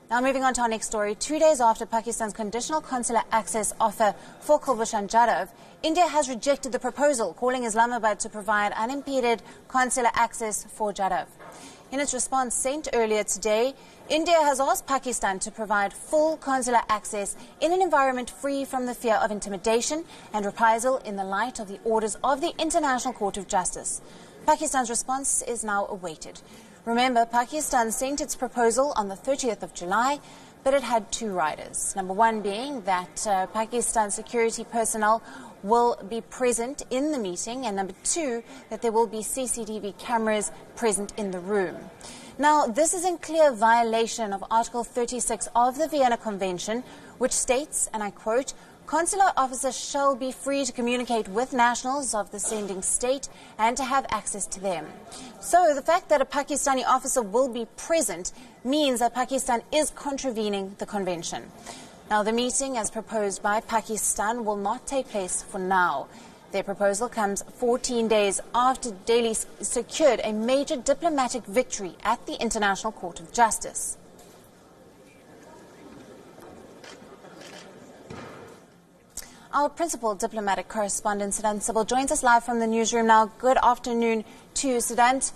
Now moving on to our next story, 2 days after Pakistan's conditional consular access offer for Kulbhushan Jadhav, India has rejected the proposal, calling Islamabad to provide unimpeded consular access for Jadhav. In its response sent earlier today, India has asked Pakistan to provide full consular access in an environment free from the fear of intimidation and reprisal in the light of the orders of the International Court of Justice. Pakistan's response is now awaited. Remember, Pakistan sent its proposal on the 30th of July, but it had two riders. Number one being that Pakistan security personnel will be present in the meeting, and number two, that there will be CCTV cameras present in the room. Now, this is in clear violation of Article 36 of the Vienna Convention, which states, and I quote, "Consular officers shall be free to communicate with nationals of the sending state and to have access to them." So the fact that a Pakistani officer will be present means that Pakistan is contravening the convention. Now, the meeting, as proposed by Pakistan, will not take place for now. Their proposal comes 14 days after Delhi secured a major diplomatic victory at the International Court of Justice. Our principal diplomatic correspondent, Siddhant Sibbal, joins us live from the newsroom now. Good afternoon to you, Siddhant.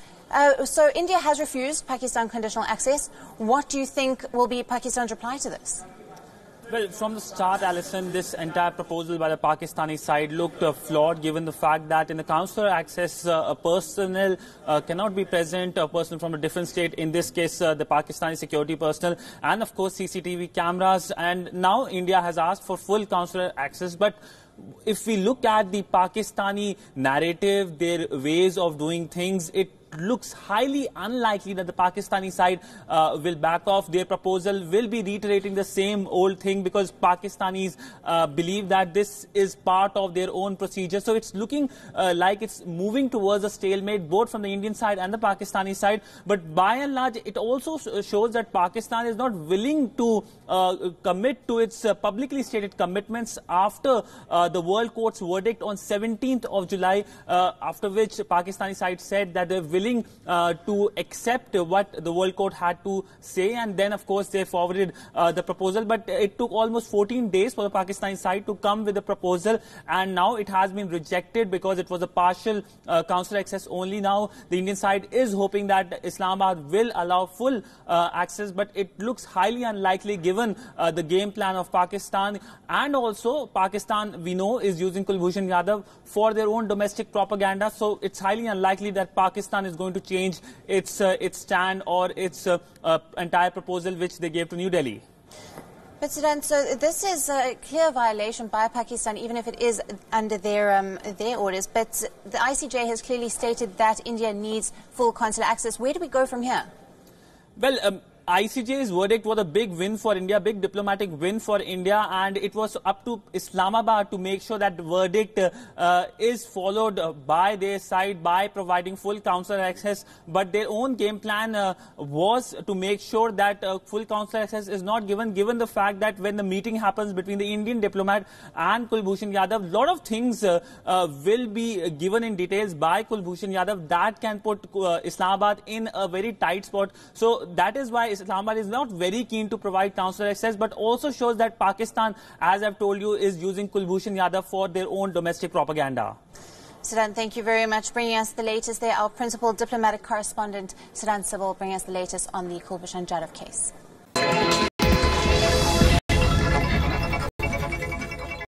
So India has refused Pakistan conditional access. What do you think will be Pakistan's reply to this? Well, from the start, Alison, this entire proposal by the Pakistani side looked flawed, given the fact that in the consular access, a personnel cannot be present, a person from a different state, in this case, the Pakistani security personnel, and of course, CCTV cameras. And now India has asked for full consular access. But if we look at the Pakistani narrative, their ways of doing things, it looks highly unlikely that the Pakistani side will back off. Their proposal will be reiterating the same old thing, because Pakistanis believe that this is part of their own procedure. So it's looking like it's moving towards a stalemate, both from the Indian side and the Pakistani side. But by and large, it also shows that Pakistan is not willing to commit to its publicly stated commitments after the World Court's verdict on 17th of July, after which Pakistani side said that they're willing to accept what the World Court had to say, and then of course they forwarded the proposal. But it took almost 14 days for the Pakistani side to come with the proposal, and now it has been rejected because it was a partial consular access only. Now the Indian side is hoping that Islamabad will allow full access, but it looks highly unlikely given the game plan of Pakistan. And also Pakistan, we know, is using Kulbhushan Jadhav for their own domestic propaganda, so it's highly unlikely that Pakistan is going to change its stand or its entire proposal which they gave to New Delhi. But Siddhant, so this is a clear violation by Pakistan, even if it is under their orders. But the ICJ has clearly stated that India needs full consular access. Where do we go from here? Well, ICJ's verdict was a big win for India, big diplomatic win for India, and it was up to Islamabad to make sure that the verdict is followed by their side by providing full consular access. But their own game plan was to make sure that full consular access is not given the fact that when the meeting happens between the Indian diplomat and Kulbhushan Jadhav, a lot of things will be given in details by Kulbhushan Jadhav that can put Islamabad in a very tight spot. So that is why Islamabad is not very keen to provide consular access, but also shows that Pakistan, as I've told you, is using Kulbhushan Jadhav for their own domestic propaganda. Siddhant, thank you very much. Bringing us the latest there, our principal diplomatic correspondent, Siddhant Sibbal, bringing us the latest on the Kulbhushan Jadhav case.